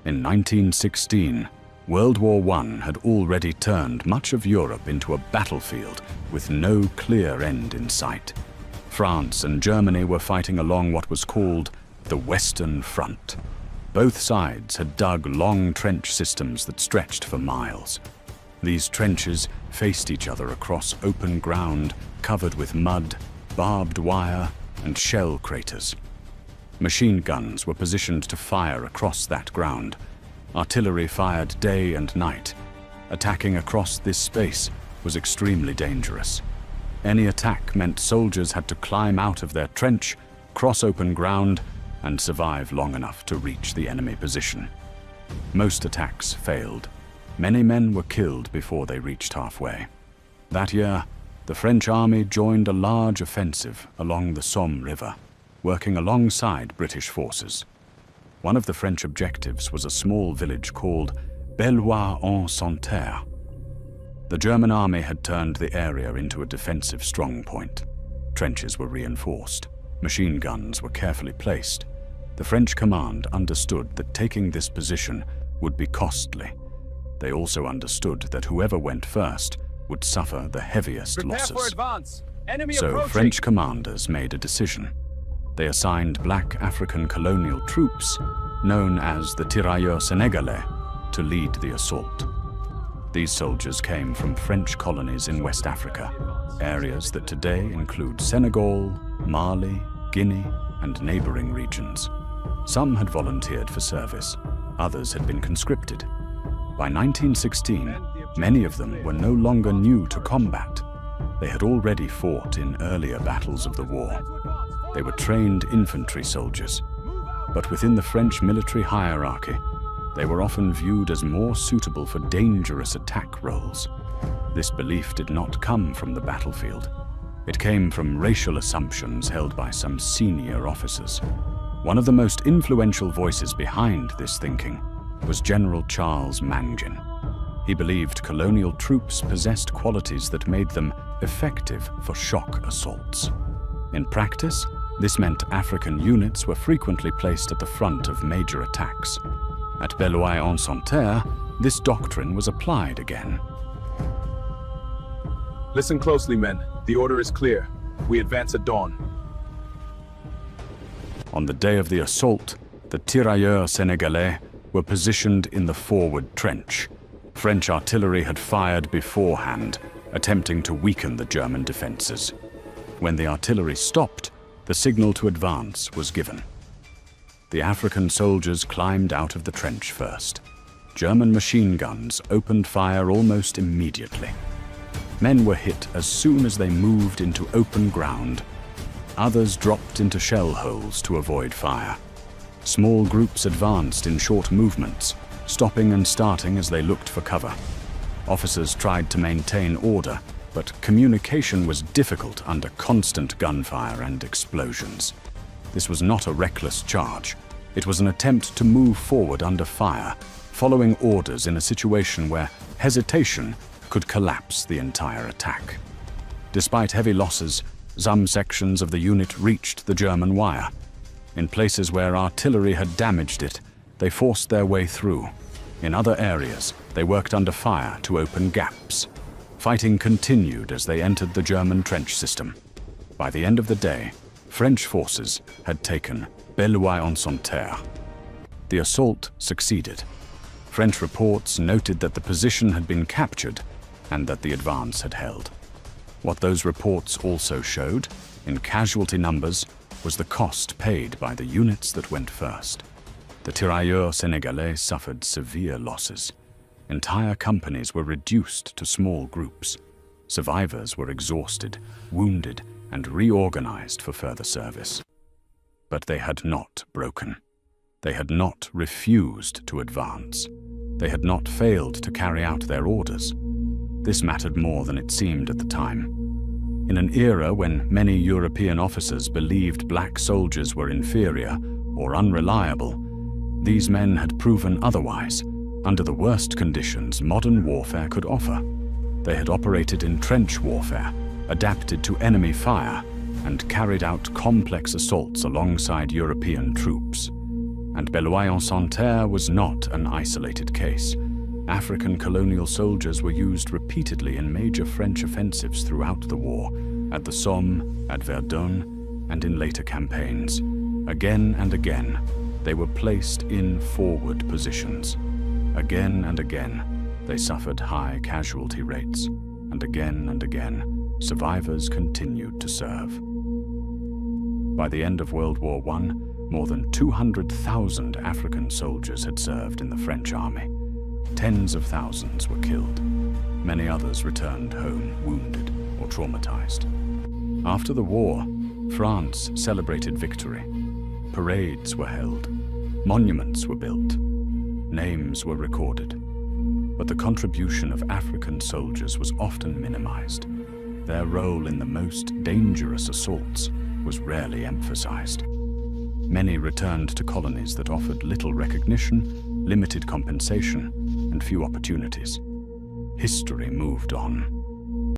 In 1916, World War I had already turned much of Europe into a battlefield with no clear end in sight. France and Germany were fighting along what was called the Western Front. Both sides had dug long trench systems that stretched for miles. These trenches faced each other across open ground covered with mud, barbed wire, and shell craters. Machine guns were positioned to fire across that ground. Artillery fired day and night. Attacking across this space was extremely dangerous. Any attack meant soldiers had to climb out of their trench, cross open ground, and survive long enough to reach the enemy position. Most attacks failed. Many men were killed before they reached halfway. That year, the French army joined a large offensive along the Somme River, working alongside British forces. One of the French objectives was a small village called Bellois-en-Santerre. The German army had turned the area into a defensive strongpoint. Trenches were reinforced. Machine guns were carefully placed. The French command understood that taking this position would be costly. They also understood that whoever went first would suffer the heaviest losses. Prepare for advance. Enemy So approaching. French commanders made a decision. They assigned black African colonial troops, known as the tirailleurs sénégalais, to lead the assault. These soldiers came from French colonies in West Africa, areas that today include Senegal, Mali, Guinea, and neighboring regions. Some had volunteered for service, others had been conscripted. By 1916, many of them were no longer new to combat. They had already fought in earlier battles of the war. They were trained infantry soldiers, but within the French military hierarchy, they were often viewed as more suitable for dangerous attack roles. This belief did not come from the battlefield. It came from racial assumptions held by some senior officers. One of the most influential voices behind this thinking was General Charles Mangin. He believed colonial troops possessed qualities that made them effective for shock assaults. In practice, this meant African units were frequently placed at the front of major attacks. At Bellois-en-Santerre, this doctrine was applied again. Listen closely, men. The order is clear. We advance at dawn. On the day of the assault, the tirailleurs sénégalais were positioned in the forward trench. French artillery had fired beforehand, attempting to weaken the German defenses. When the artillery stopped, the signal to advance was given. The African soldiers climbed out of the trench first. German machine guns opened fire almost immediately. Men were hit as soon as they moved into open ground. Others dropped into shell holes to avoid fire. Small groups advanced in short movements, stopping and starting as they looked for cover. Officers tried to maintain order, but communication was difficult under constant gunfire and explosions. This was not a reckless charge. It was an attempt to move forward under fire, following orders in a situation where hesitation could collapse the entire attack. Despite heavy losses, some sections of the unit reached the German wire. In places where artillery had damaged it, they forced their way through. In other areas, they worked under fire to open gaps. Fighting continued as they entered the German trench system. By the end of the day, French forces had taken Bellois-en-Santerre. The assault succeeded. French reports noted that the position had been captured and that the advance had held. What those reports also showed, in casualty numbers, was the cost paid by the units that went first. The tirailleurs sénégalais suffered severe losses. Entire companies were reduced to small groups. Survivors were exhausted, wounded, and reorganized for further service. But they had not broken. They had not refused to advance. They had not failed to carry out their orders. This mattered more than it seemed at the time. In an era when many European officers believed black soldiers were inferior or unreliable, these men had proven otherwise, under the worst conditions modern warfare could offer. They had operated in trench warfare, adapted to enemy fire, and carried out complex assaults alongside European troops. And Belloy-en-Santerre was not an isolated case. African colonial soldiers were used repeatedly in major French offensives throughout the war, at the Somme, at Verdun, and in later campaigns. Again and again, they were placed in forward positions. Again and again, they suffered high casualty rates. And again, survivors continued to serve. By the end of World War I, more than 200,000 African soldiers had served in the French army. Tens of thousands were killed. Many others returned home wounded or traumatized. After the war, France celebrated victory. Parades were held. Monuments were built. Names were recorded. But the contribution of African soldiers was often minimized. Their role in the most dangerous assaults was rarely emphasized. Many returned to colonies that offered little recognition, limited compensation, and few opportunities. History moved on.